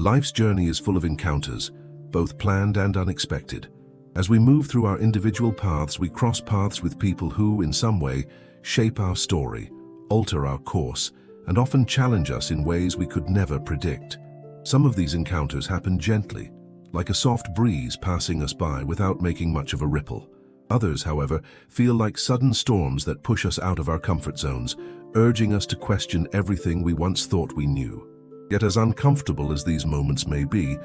Life's journey is full of encounters, both planned and unexpected. As we move through our individual paths, we cross paths with people who, in some way, shape our story, alter our course, and often challenge us in ways we could never predict. Some of these encounters happen gently, like a soft breeze passing us by without making much of a ripple. Others, however, feel like sudden storms that push us out of our comfort zones, urging us to question everything we once thought we knew. Yet as uncomfortable as these moments may be,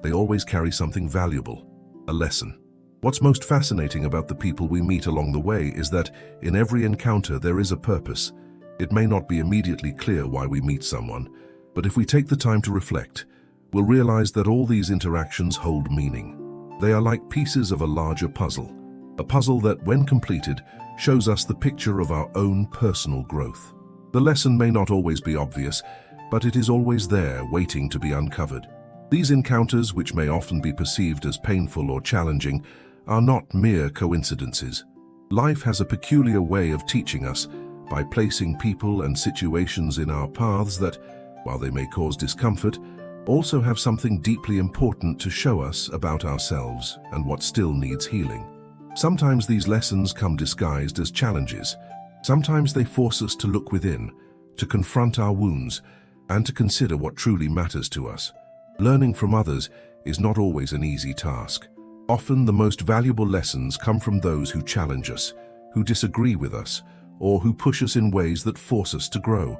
they always carry something valuable, a lesson. What's most fascinating about the people we meet along the way is that in every encounter there is a purpose. It may not be immediately clear why we meet someone, but if we take the time to reflect, we'll realize that all these interactions hold meaning. They are like pieces of a larger puzzle, a puzzle that, when completed, shows us the picture of our own personal growth. The lesson may not always be obvious, but it is always there, waiting to be uncovered. These encounters, which may often be perceived as painful or challenging, are not mere coincidences. Life has a peculiar way of teaching us by placing people and situations in our paths that, while they may cause discomfort, also have something deeply important to show us about ourselves and what still needs healing. Sometimes these lessons come disguised as challenges. Sometimes they force us to look within, to confront our wounds, and to consider what truly matters to us. Learning from others is not always an easy task. Often the most valuable lessons come from those who challenge us, who disagree with us, or who push us in ways that force us to grow.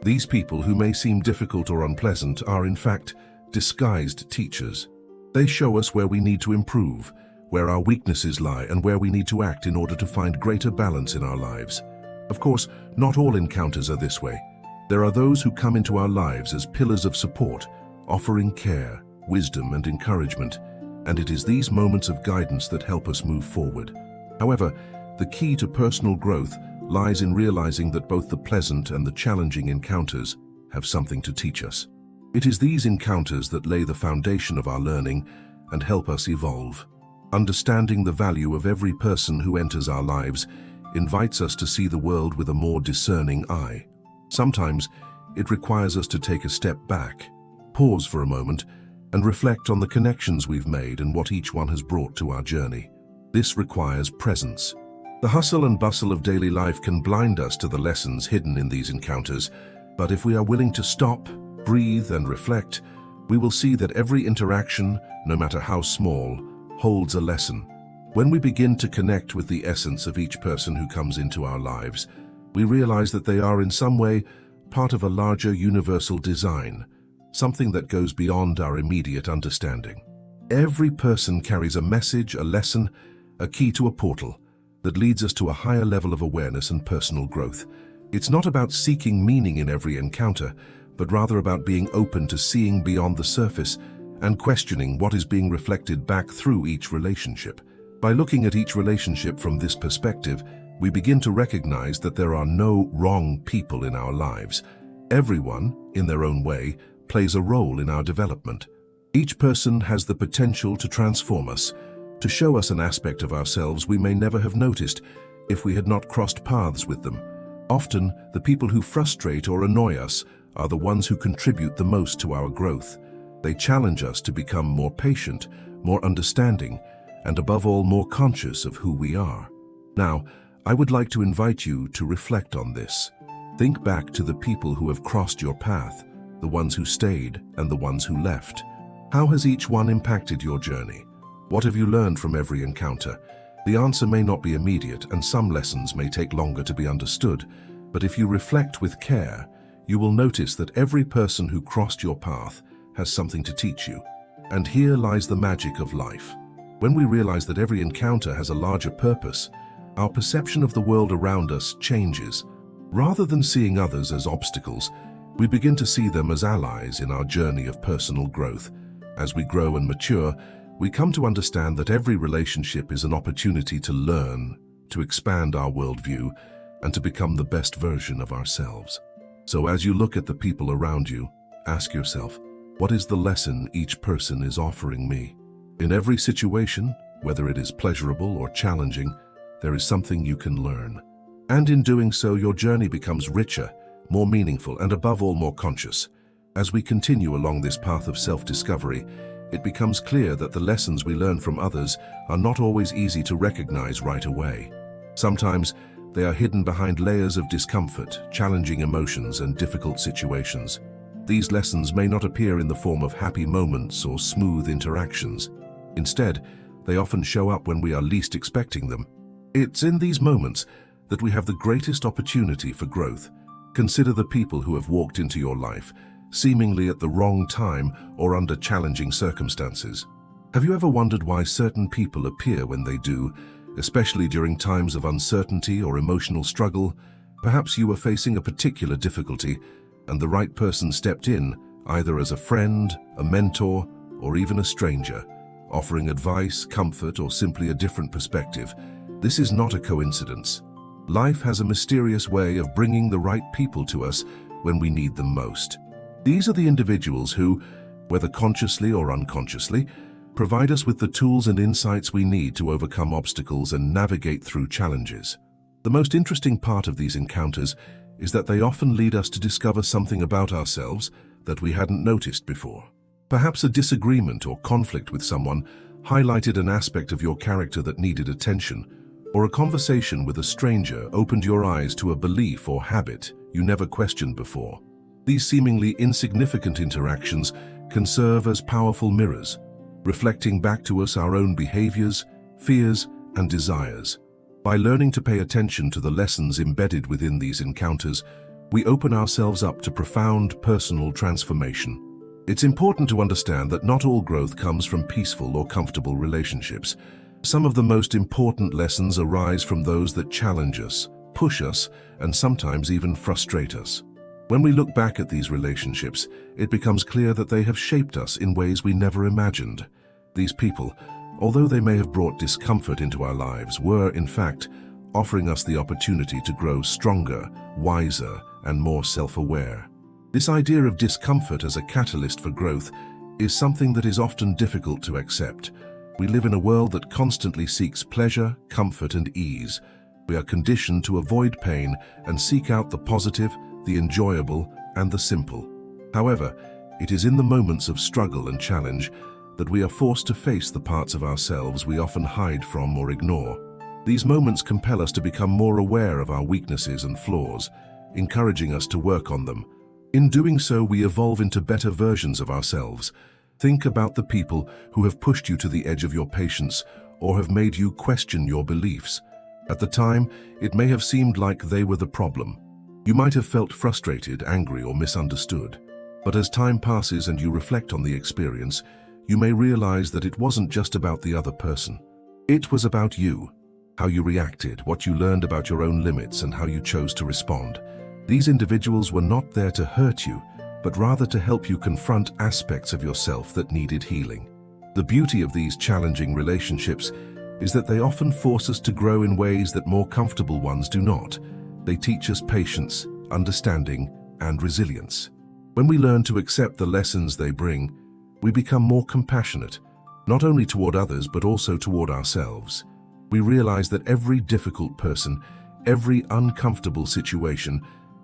These people, who may seem difficult or unpleasant, are in fact disguised teachers. They show us where we need to improve, where our weaknesses lie, and where we need to act in order to find greater balance in our lives. Of course, not all encounters are this way. There are those who come into our lives as pillars of support, offering care, wisdom, and encouragement, and it is these moments of guidance that help us move forward. However, the key to personal growth lies in realizing that both the pleasant and the challenging encounters have something to teach us. It is these encounters that lay the foundation of our learning and help us evolve. Understanding the value of every person who enters our lives invites us to see the world with a more discerning eye. Sometimes it requires us to take a step back, pause for a moment, and reflect on the connections we've made and what each one has brought to our journey. This requires presence. The hustle and bustle of daily life can blind us to the lessons hidden in these encounters, but if we are willing to stop, breathe, and reflect, we will see that every interaction, no matter how small, holds a lesson. When we begin to connect with the essence of each person who comes into our lives, we realize that they are in some way part of a larger universal design, something that goes beyond our immediate understanding. Every person carries a message, a lesson, a key to a portal that leads us to a higher level of awareness and personal growth. It's not about seeking meaning in every encounter, but rather about being open to seeing beyond the surface and questioning what is being reflected back through each relationship. By looking at each relationship from this perspective, we begin to recognize that there are no wrong people in our lives. Everyone, in their own way, plays a role in our development. Each person has the potential to transform us, to show us an aspect of ourselves we may never have noticed if we had not crossed paths with them. Often, the people who frustrate or annoy us are the ones who contribute the most to our growth. They challenge us to become more patient, more understanding, and above all, more conscious of who we are. Now, I would like to invite you to reflect on this. Think back to the people who have crossed your path, the ones who stayed and the ones who left. How has each one impacted your journey? What have you learned from every encounter? The answer may not be immediate, and some lessons may take longer to be understood, but if you reflect with care, you will notice that every person who crossed your path has something to teach you. And here lies the magic of life. When we realize that every encounter has a larger purpose, our perception of the world around us changes. Rather than seeing others as obstacles, we begin to see them as allies in our journey of personal growth. As we grow and mature, we come to understand that every relationship is an opportunity to learn, to expand our worldview, and to become the best version of ourselves. So as you look at the people around you, ask yourself, what is the lesson each person is offering me? In every situation, whether it is pleasurable or challenging, there is something you can learn. And in doing so, your journey becomes richer, more meaningful, and above all, more conscious. As we continue along this path of self-discovery, it becomes clear that the lessons we learn from others are not always easy to recognize right away. Sometimes they are hidden behind layers of discomfort, challenging emotions, and difficult situations. These lessons may not appear in the form of happy moments or smooth interactions. Instead, they often show up when we are least expecting them. It's in these moments that we have the greatest opportunity for growth. Consider the people who have walked into your life, seemingly at the wrong time or under challenging circumstances. Have you ever wondered why certain people appear when they do, especially during times of uncertainty or emotional struggle? Perhaps you were facing a particular difficulty, and the right person stepped in, either as a friend, a mentor, or even a stranger, offering advice, comfort, or simply a different perspective. This is not a coincidence. Life has a mysterious way of bringing the right people to us when we need them most. These are the individuals who, whether consciously or unconsciously, provide us with the tools and insights we need to overcome obstacles and navigate through challenges. The most interesting part of these encounters is that they often lead us to discover something about ourselves that we hadn't noticed before. Perhaps a disagreement or conflict with someone highlighted an aspect of your character that needed attention, or a conversation with a stranger opened your eyes to a belief or habit you never questioned before. These seemingly insignificant interactions can serve as powerful mirrors, reflecting back to us our own behaviors, fears, and desires. By learning to pay attention to the lessons embedded within these encounters, we open ourselves up to profound personal transformation. It's important to understand that not all growth comes from peaceful or comfortable relationships. Some of the most important lessons arise from those that challenge us, push us, and sometimes even frustrate us. When we look back at these relationships, it becomes clear that they have shaped us in ways we never imagined. These people, although they may have brought discomfort into our lives, were, in fact, offering us the opportunity to grow stronger, wiser, and more self-aware. This idea of discomfort as a catalyst for growth is something that is often difficult to accept. We live in a world that constantly seeks pleasure, comfort, and ease. We are conditioned to avoid pain and seek out the positive, the enjoyable, and the simple. However, it is in the moments of struggle and challenge that we are forced to face the parts of ourselves we often hide from or ignore. These moments compel us to become more aware of our weaknesses and flaws, encouraging us to work on them. In doing so, we evolve into better versions of ourselves. Think about the people who have pushed you to the edge of your patience or have made you question your beliefs. At the time, it may have seemed like they were the problem. You might have felt frustrated, angry, or misunderstood. But as time passes and you reflect on the experience, you may realize that it wasn't just about the other person. It was about you, how you reacted, what you learned about your own limits, and how you chose to respond. These individuals were not there to hurt you, but rather to help you confront aspects of yourself that needed healing. The beauty of these challenging relationships is that they often force us to grow in ways that more comfortable ones do not. They teach us patience, understanding, and resilience. When we learn to accept the lessons they bring, we become more compassionate, not only toward others but also toward ourselves. We realize that every difficult person, every uncomfortable situation,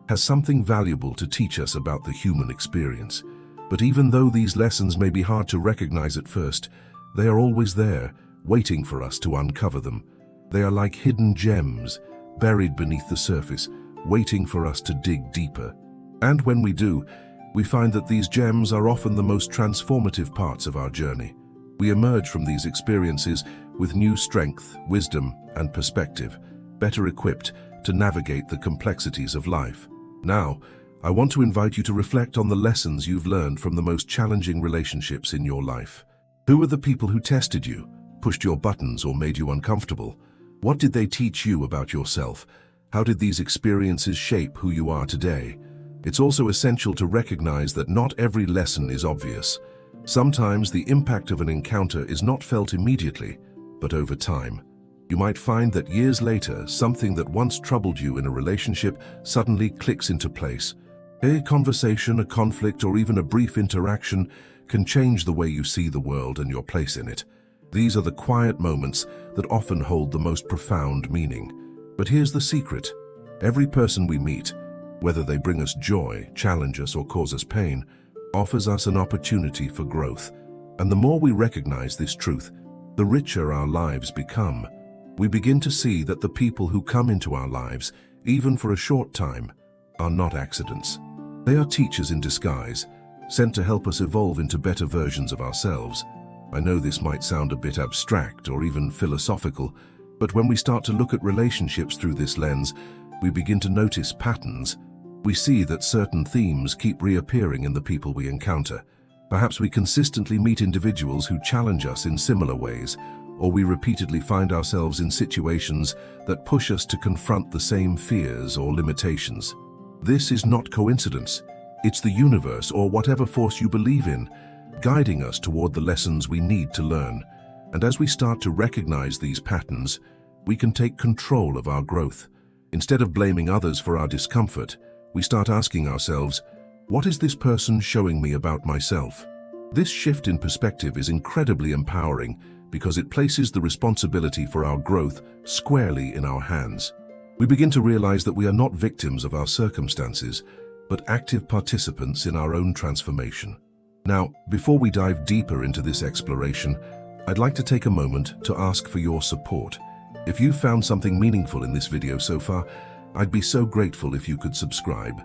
has something valuable to teach us about the human experience. But even though these lessons may be hard to recognize at first, they are always there, waiting for us to uncover them. They are like hidden gems, buried beneath the surface, waiting for us to dig deeper. And when we do, we find that these gems are often the most transformative parts of our journey. We emerge from these experiences with new strength, wisdom, and perspective, better equipped to navigate the complexities of life. Now, I want to invite you to reflect on the lessons you've learned from the most challenging relationships in your life. Who were the people who tested you, pushed your buttons, or made you uncomfortable? What did they teach you about yourself? How did these experiences shape who you are today? It's also essential to recognize that not every lesson is obvious. Sometimes the impact of an encounter is not felt immediately, but over time. You might find that years later, something that once troubled you in a relationship suddenly clicks into place. A conversation, a conflict, or even a brief interaction can change the way you see the world and your place in it. These are the quiet moments that often hold the most profound meaning. But here's the secret. Every person we meet, whether they bring us joy, challenge us, or cause us pain, offers us an opportunity for growth. And the more we recognize this truth, the richer our lives become. We begin to see that the people who come into our lives, even for a short time, are not accidents. They are teachers in disguise, sent to help us evolve into better versions of ourselves. I know this might sound a bit abstract or even philosophical, but when we start to look at relationships through this lens, we begin to notice patterns. We see that certain themes keep reappearing in the people we encounter. Perhaps we consistently meet individuals who challenge us in similar ways, or we repeatedly find ourselves in situations that push us to confront the same fears or limitations. This is not coincidence. It's the universe, or whatever force you believe in, guiding us toward the lessons we need to learn. And as we start to recognize these patterns, we can take control of our growth. Instead of blaming others for our discomfort, we start asking ourselves, what is this person showing me about myself? This shift in perspective is incredibly empowering because it places the responsibility for our growth squarely in our hands. We begin to realize that we are not victims of our circumstances, but active participants in our own transformation. Now, before we dive deeper into this exploration, I'd like to take a moment to ask for your support. If you've found something meaningful in this video so far, I'd be so grateful if you could subscribe.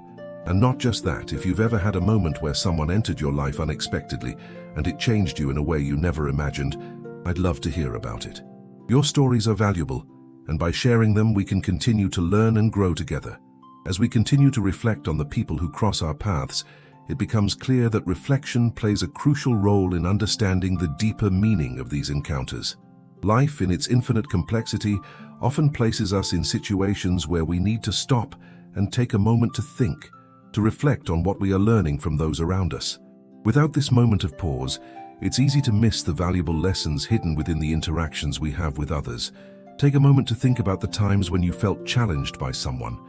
And not just that, if you've ever had a moment where someone entered your life unexpectedly and it changed you in a way you never imagined, I'd love to hear about it. Your stories are valuable, and by sharing them, we can continue to learn and grow together. As we continue to reflect on the people who cross our paths, it becomes clear that reflection plays a crucial role in understanding the deeper meaning of these encounters. Life, in its infinite complexity, often places us in situations where we need to stop and take a moment to think, to reflect on what we are learning from those around us. Without this moment of pause, it's easy to miss the valuable lessons hidden within the interactions we have with others. Take a moment to think about the times when you felt challenged by someone.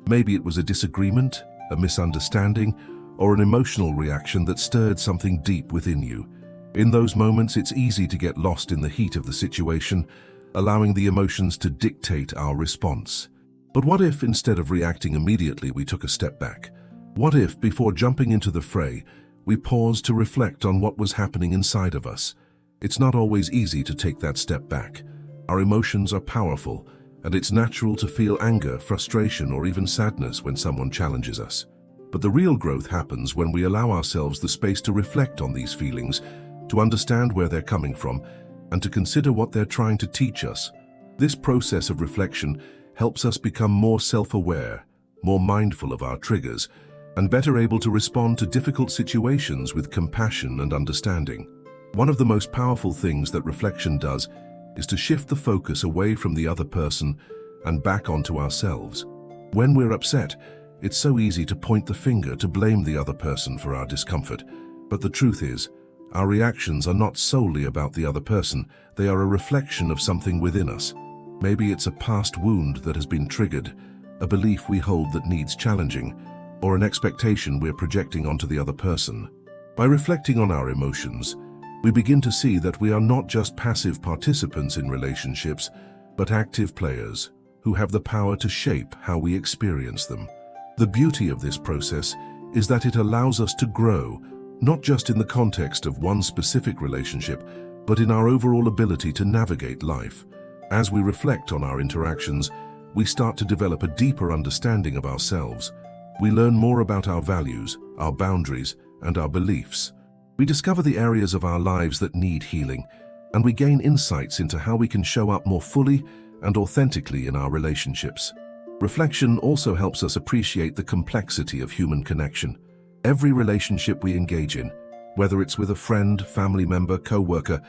Maybe it was a disagreement, a misunderstanding, or an emotional reaction that stirred something deep within you. In those moments, it's easy to get lost in the heat of the situation, allowing the emotions to dictate our response. But what if, instead of reacting immediately, we took a step back? What if, before jumping into the fray, we paused to reflect on what was happening inside of us? It's not always easy to take that step back. Our emotions are powerful, and it's natural to feel anger, frustration, or even sadness when someone challenges us. But the real growth happens when we allow ourselves the space to reflect on these feelings, to understand where they're coming from, and to consider what they're trying to teach us. This process of reflection helps us become more self-aware, more mindful of our triggers, and better able to respond to difficult situations with compassion and understanding. One of the most powerful things that reflection does is to shift the focus away from the other person and back onto ourselves. When we're upset, it's so easy to point the finger to blame the other person for our discomfort. But the truth is, our reactions are not solely about the other person. They are a reflection of something within us. Maybe it's a past wound that has been triggered, a belief we hold that needs challenging, or an expectation we're projecting onto the other person. By reflecting on our emotions, we begin to see that we are not just passive participants in relationships, but active players who have the power to shape how we experience them. The beauty of this process is that it allows us to grow, not just in the context of one specific relationship, but in our overall ability to navigate life. As we reflect on our interactions, we start to develop a deeper understanding of ourselves. We learn more about our values, our boundaries, and our beliefs. We discover the areas of our lives that need healing, and we gain insights into how we can show up more fully and authentically in our relationships. Reflection also helps us appreciate the complexity of human connection. Every relationship we engage in, whether it's with a friend, family member, co-worker,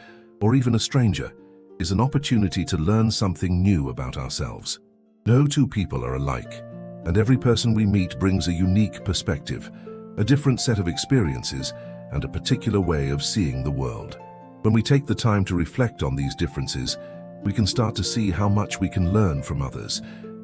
or even a stranger, is an opportunity to learn something new about ourselves. No two people are alike, and every person we meet brings a unique perspective, a different set of experiences, and a particular way of seeing the world. When we take the time to reflect on these differences, we can start to see how much we can learn from others,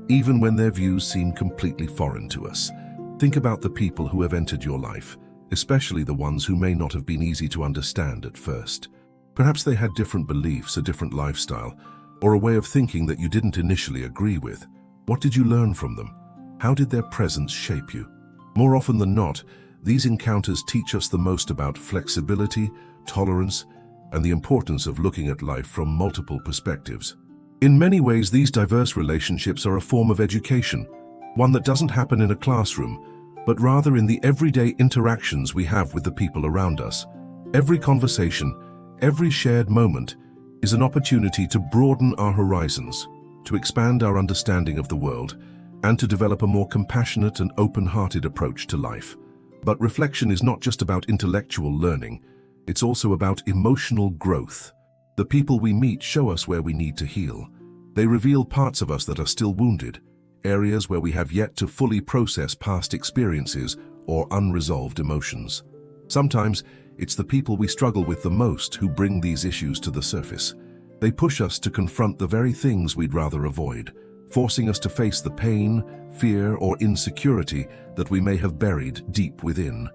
even when their views seem completely foreign to us. Think about the people who have entered your life, especially the ones who may not have been easy to understand at first. Perhaps they had different beliefs, a different lifestyle, or a way of thinking that you didn't initially agree with. What did you learn from them? How did their presence shape you? More often than not, these encounters teach us the most about flexibility, tolerance, and the importance of looking at life from multiple perspectives. In many ways, these diverse relationships are a form of education, one that doesn't happen in a classroom, but rather in the everyday interactions we have with the people around us. Every conversation, every shared moment, is an opportunity to broaden our horizons, to expand our understanding of the world, and to develop a more compassionate and open-hearted approach to life. But reflection is not just about intellectual learning, it's also about emotional growth. The people we meet show us where we need to heal. They reveal parts of us that are still wounded, areas where we have yet to fully process past experiences or unresolved emotions. Sometimes, it's the people we struggle with the most who bring these issues to the surface. They push us to confront the very things we'd rather avoid, forcing us to face the pain, fear, or insecurity that we may have buried deep within.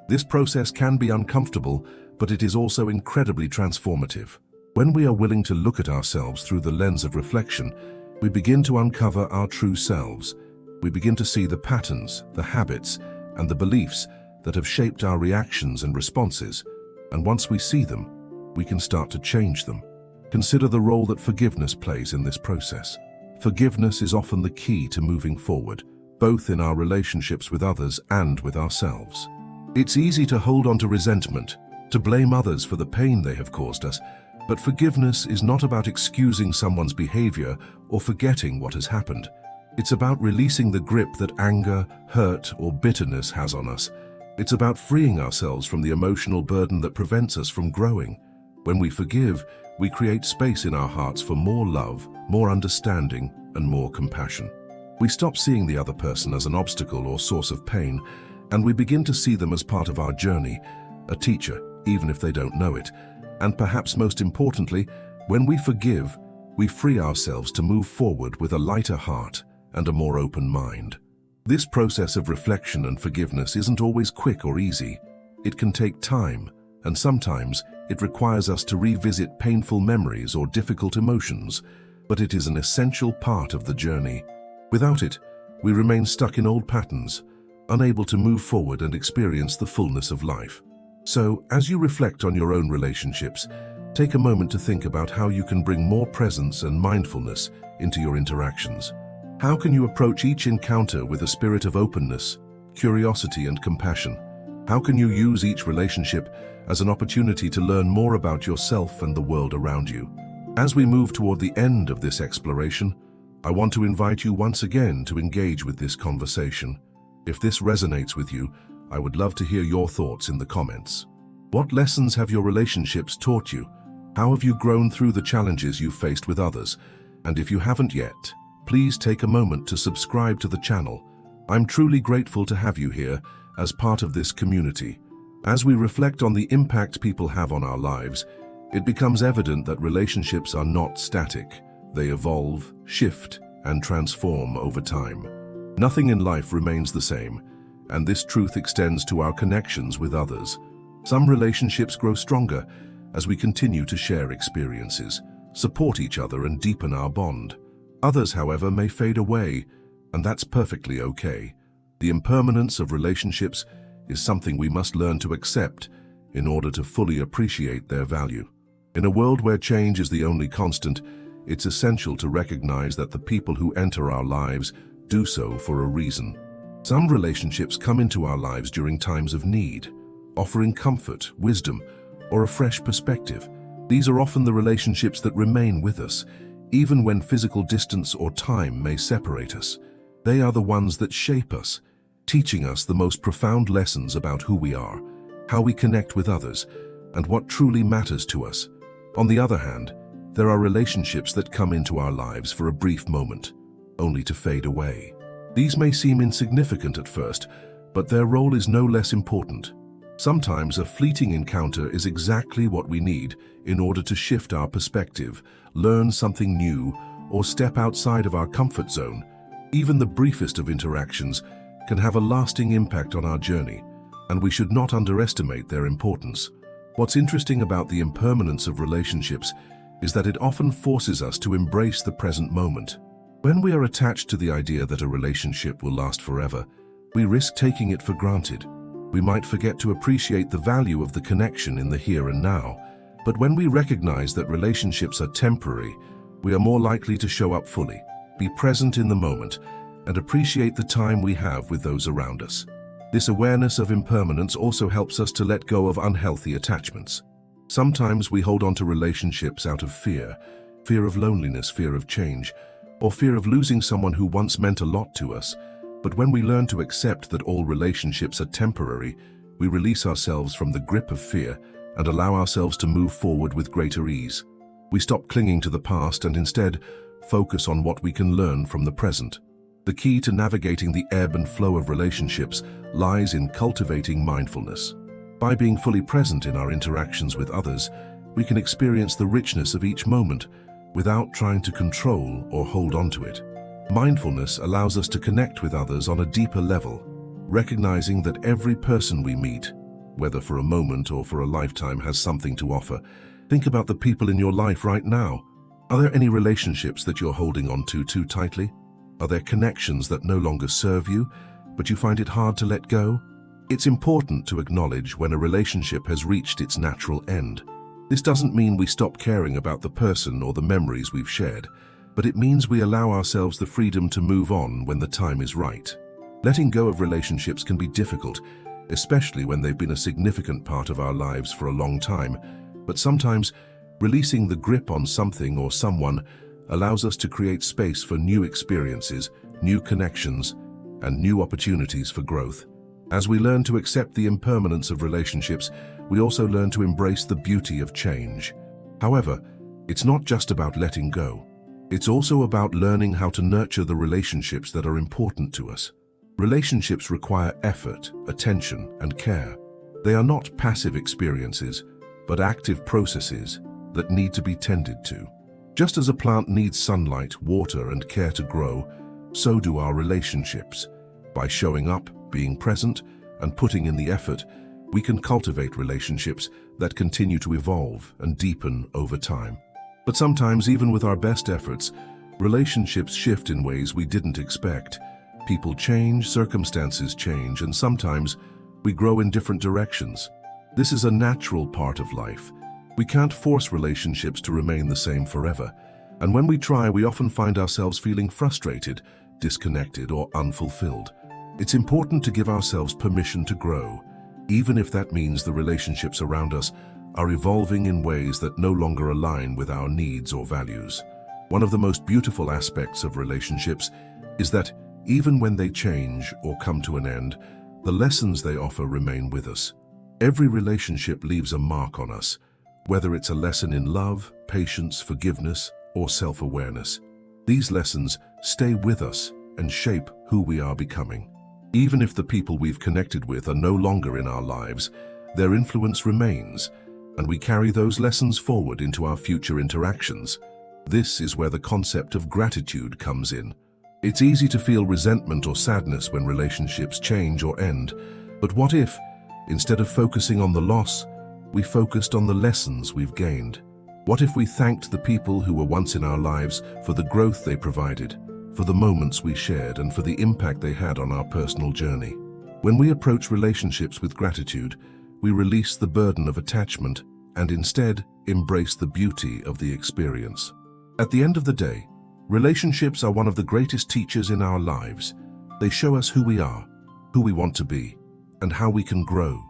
This process can be uncomfortable, but it is also incredibly transformative. When we are willing to look at ourselves through the lens of reflection, we begin to uncover our true selves. We begin to see the patterns, the habits, and the beliefs that have shaped our reactions and responses. And once we see them, we can start to change them. Consider the role that forgiveness plays in this process. Forgiveness is often the key to moving forward, both in our relationships with others and with ourselves. It's easy to hold on to resentment, to blame others for the pain they have caused us, but forgiveness is not about excusing someone's behavior or forgetting what has happened. It's about releasing the grip that anger, hurt, or bitterness has on us. It's about freeing ourselves from the emotional burden that prevents us from growing. When we forgive, we create space in our hearts for more love, more understanding, and more compassion. We stop seeing the other person as an obstacle or source of pain, and we begin to see them as part of our journey, a teacher, even if they don't know it. And perhaps most importantly, when we forgive, we free ourselves to move forward with a lighter heart and a more open mind. This process of reflection and forgiveness isn't always quick or easy. It can take time, and sometimes it requires us to revisit painful memories or difficult emotions, but it is an essential part of the journey. Without it, we remain stuck in old patterns, unable to move forward and experience the fullness of life. So, as you reflect on your own relationships, take a moment to think about how you can bring more presence and mindfulness into your interactions. How can you approach each encounter with a spirit of openness, curiosity, and compassion? How can you use each relationship as an opportunity to learn more about yourself and the world around you? As we move toward the end of this exploration, I want to invite you once again to engage with this conversation. If this resonates with you, I would love to hear your thoughts in the comments. What lessons have your relationships taught you? How have you grown through the challenges you've faced with others? And if you haven't yet, please take a moment to subscribe to the channel. I'm truly grateful to have you here as part of this community. As we reflect on the impact people have on our lives, it becomes evident that relationships are not static. They evolve, shift, and transform over time. Nothing in life remains the same, and this truth extends to our connections with others. Some relationships grow stronger as we continue to share experiences, support each other, and deepen our bond. Others, however, may fade away, and that's perfectly okay. The impermanence of relationships is something we must learn to accept in order to fully appreciate their value. In a world where change is the only constant, it's essential to recognize that the people who enter our lives do so for a reason. Some relationships come into our lives during times of need, offering comfort, wisdom, or a fresh perspective. These are often the relationships that remain with us, even when physical distance or time may separate us. They are the ones that shape us, teaching us the most profound lessons about who we are, how we connect with others, and what truly matters to us. On the other hand, there are relationships that come into our lives for a brief moment, only to fade away. These may seem insignificant at first, but their role is no less important. Sometimes a fleeting encounter is exactly what we need in order to shift our perspective, learn something new, or step outside of our comfort zone. Even the briefest of interactions can have a lasting impact on our journey, and we should not underestimate their importance. What's interesting about the impermanence of relationships is that it often forces us to embrace the present moment. When we are attached to the idea that a relationship will last forever, we risk taking it for granted. We might forget to appreciate the value of the connection in the here and now. But when we recognize that relationships are temporary, we are more likely to show up fully, be present in the moment, and appreciate the time we have with those around us. This awareness of impermanence also helps us to let go of unhealthy attachments. Sometimes we hold on to relationships out of fear of loneliness, fear of change, or fear of losing someone who once meant a lot to us. But when we learn to accept that all relationships are temporary, we release ourselves from the grip of fear and allow ourselves to move forward with greater ease. We stop clinging to the past and instead focus on what we can learn from the present. The key to navigating the ebb and flow of relationships lies in cultivating mindfulness. By being fully present in our interactions with others, we can experience the richness of each moment without trying to control or hold on to it. Mindfulness allows us to connect with others on a deeper level, recognizing that every person we meet, whether for a moment or for a lifetime, has something to offer. Think about the people in your life right now. Are there any relationships that you're holding on to too tightly? Are there connections that no longer serve you, but you find it hard to let go? It's important to acknowledge when a relationship has reached its natural end. This doesn't mean we stop caring about the person or the memories we've shared, but it means we allow ourselves the freedom to move on when the time is right. Letting go of relationships can be difficult, especially when they've been a significant part of our lives for a long time, but sometimes releasing the grip on something or someone allows us to create space for new experiences, new connections, and new opportunities for growth. As we learn to accept the impermanence of relationships, we also learn to embrace the beauty of change. However, it's not just about letting go. It's also about learning how to nurture the relationships that are important to us. Relationships require effort, attention, and care. They are not passive experiences, but active processes that need to be tended to. Just as a plant needs sunlight, water, and care to grow, so do our relationships. By showing up, being present, and putting in the effort, we can cultivate relationships that continue to evolve and deepen over time. But sometimes, even with our best efforts, relationships shift in ways we didn't expect. People change, circumstances change, and sometimes we grow in different directions. This is a natural part of life. We can't force relationships to remain the same forever. And when we try, we often find ourselves feeling frustrated, disconnected, or unfulfilled. It's important to give ourselves permission to grow, even if that means the relationships around us are evolving in ways that no longer align with our needs or values. One of the most beautiful aspects of relationships is that even when they change or come to an end, the lessons they offer remain with us. Every relationship leaves a mark on us, whether it's a lesson in love, patience, forgiveness, or self-awareness. These lessons stay with us and shape who we are becoming. Even if the people we've connected with are no longer in our lives, their influence remains, and we carry those lessons forward into our future interactions. This is where the concept of gratitude comes in. It's easy to feel resentment or sadness when relationships change or end, but what if, instead of focusing on the loss, we focused on the lessons we've gained? What if we thanked the people who were once in our lives for the growth they provided, for the moments we shared, and for the impact they had on our personal journey? When we approach relationships with gratitude, we release the burden of attachment and instead embrace the beauty of the experience. At the end of the day, relationships are one of the greatest teachers in our lives. They show us who we are, who we want to be, and how we can grow.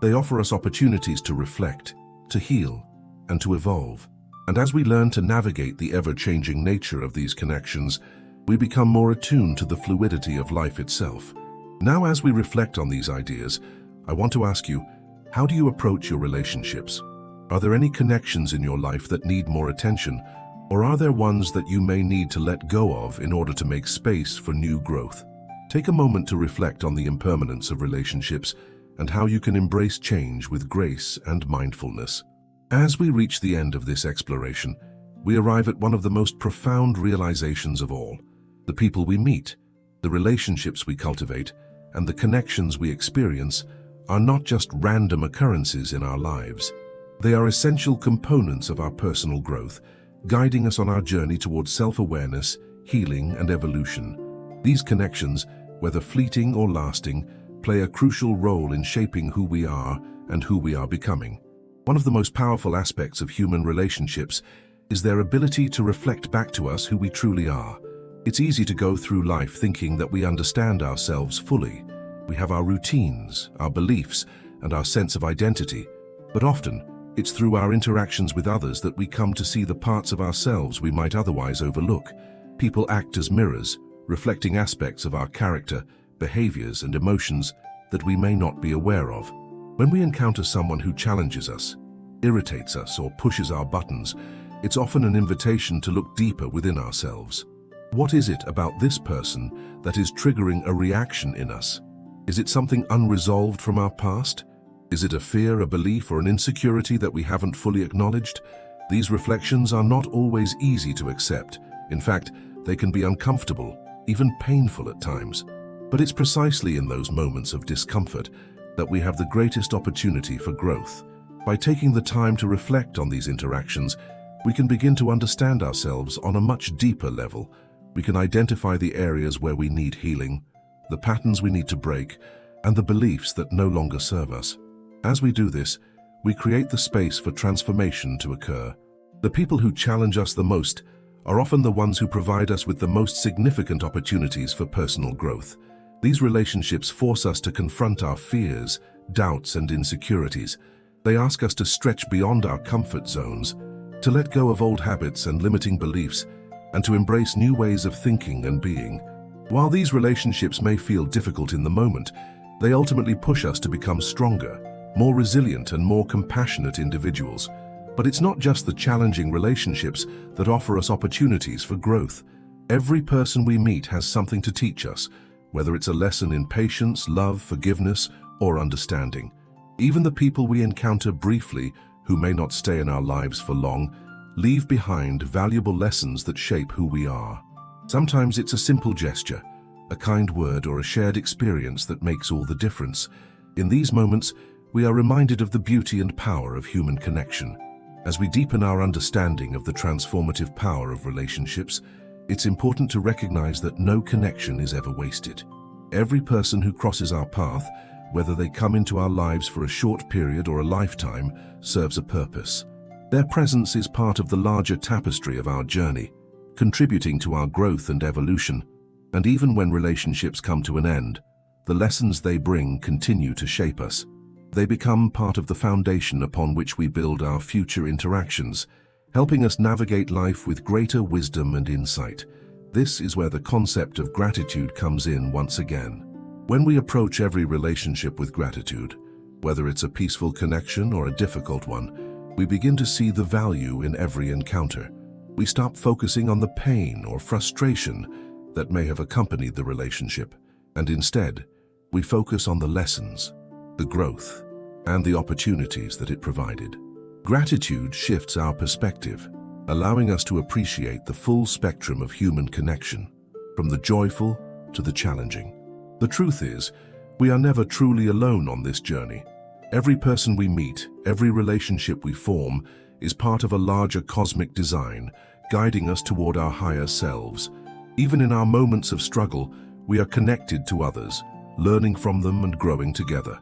They offer us opportunities to reflect, to heal, and to evolve. And as we learn to navigate the ever-changing nature of these connections, we become more attuned to the fluidity of life itself. Now, as we reflect on these ideas, I want to ask you, how do you approach your relationships? Are there any connections in your life that need more attention, or are there ones that you may need to let go of in order to make space for new growth? Take a moment to reflect on the impermanence of relationships and how you can embrace change with grace and mindfulness. As we reach the end of this exploration, we arrive at one of the most profound realizations of all. The people we meet, the relationships we cultivate, and the connections we experience are not just random occurrences in our lives. They are essential components of our personal growth, guiding us on our journey towards self-awareness, healing, and evolution. These connections, whether fleeting or lasting, play a crucial role in shaping who we are and who we are becoming. One of the most powerful aspects of human relationships is their ability to reflect back to us who we truly are. It's easy to go through life thinking that we understand ourselves fully. We have our routines, our beliefs, and our sense of identity, but often it's through our interactions with others that we come to see the parts of ourselves we might otherwise overlook. People act as mirrors, reflecting aspects of our character, behaviors, and emotions that we may not be aware of. When we encounter someone who challenges us, irritates us, or pushes our buttons, it's often an invitation to look deeper within ourselves. What is it about this person that is triggering a reaction in us? Is it something unresolved from our past? Is it a fear, a belief, or an insecurity that we haven't fully acknowledged? These reflections are not always easy to accept. In fact, they can be uncomfortable, even painful at times. But it's precisely in those moments of discomfort that we have the greatest opportunity for growth. By taking the time to reflect on these interactions, we can begin to understand ourselves on a much deeper level. We can identify the areas where we need healing, the patterns we need to break, and the beliefs that no longer serve us. As we do this, we create the space for transformation to occur. The people who challenge us the most are often the ones who provide us with the most significant opportunities for personal growth. These relationships force us to confront our fears, doubts, and insecurities. They ask us to stretch beyond our comfort zones, to let go of old habits and limiting beliefs, and to embrace new ways of thinking and being. While these relationships may feel difficult in the moment, they ultimately push us to become stronger, more resilient, and more compassionate individuals. But it's not just the challenging relationships that offer us opportunities for growth. Every person we meet has something to teach us, whether it's a lesson in patience, love, forgiveness, or understanding. Even the people we encounter briefly, who may not stay in our lives for long, leave behind valuable lessons that shape who we are. Sometimes it's a simple gesture, a kind word, or a shared experience that makes all the difference. In these moments, we are reminded of the beauty and power of human connection. As we deepen our understanding of the transformative power of relationships, it's important to recognize that no connection is ever wasted. Every person who crosses our path, whether they come into our lives for a short period or a lifetime, serves a purpose. Their presence is part of the larger tapestry of our journey, contributing to our growth and evolution. And even when relationships come to an end, the lessons they bring continue to shape us. They become part of the foundation upon which we build our future interactions, helping us navigate life with greater wisdom and insight. This is where the concept of gratitude comes in once again. When we approach every relationship with gratitude, whether it's a peaceful connection or a difficult one, we begin to see the value in every encounter. We stop focusing on the pain or frustration that may have accompanied the relationship, and instead, we focus on the lessons, the growth, and the opportunities that it provided. Gratitude shifts our perspective, allowing us to appreciate the full spectrum of human connection, from the joyful to the challenging. The truth is, we are never truly alone on this journey. Every person we meet, every relationship we form, is part of a larger cosmic design, guiding us toward our higher selves. Even in our moments of struggle, we are connected to others, learning from them and growing together.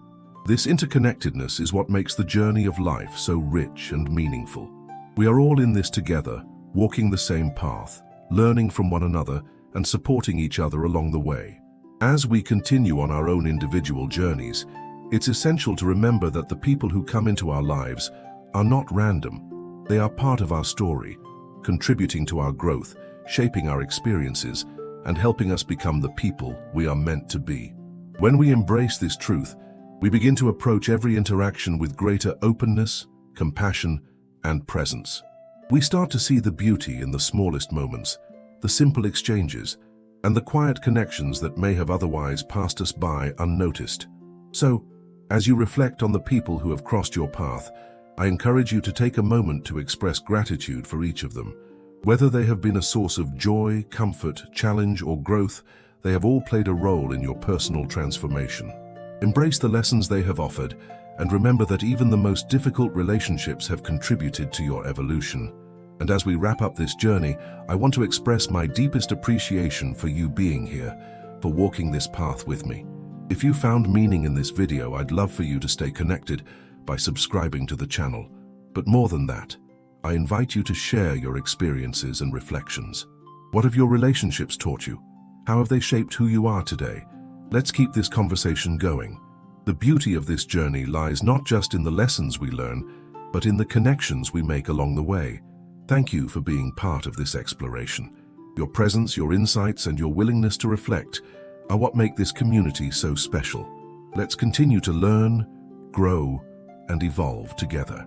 This interconnectedness is what makes the journey of life so rich and meaningful. We are all in this together, walking the same path, learning from one another, and supporting each other along the way. As we continue on our own individual journeys, it's essential to remember that the people who come into our lives are not random. They are part of our story, contributing to our growth, shaping our experiences, and helping us become the people we are meant to be. When we embrace this truth, we begin to approach every interaction with greater openness, compassion, and presence. We start to see the beauty in the smallest moments, the simple exchanges, and the quiet connections that may have otherwise passed us by unnoticed. So, as you reflect on the people who have crossed your path, I encourage you to take a moment to express gratitude for each of them. Whether they have been a source of joy, comfort, challenge, or growth, they have all played a role in your personal transformation. Embrace the lessons they have offered, and remember that even the most difficult relationships have contributed to your evolution. And as we wrap up this journey, I want to express my deepest appreciation for you being here, for walking this path with me. If you found meaning in this video, I'd love for you to stay connected by subscribing to the channel. But more than that, I invite you to share your experiences and reflections. What have your relationships taught you? How have they shaped who you are today? Let's keep this conversation going. The beauty of this journey lies not just in the lessons we learn, but in the connections we make along the way. Thank you for being part of this exploration. Your presence, your insights, and your willingness to reflect are what make this community so special. Let's continue to learn, grow, and evolve together.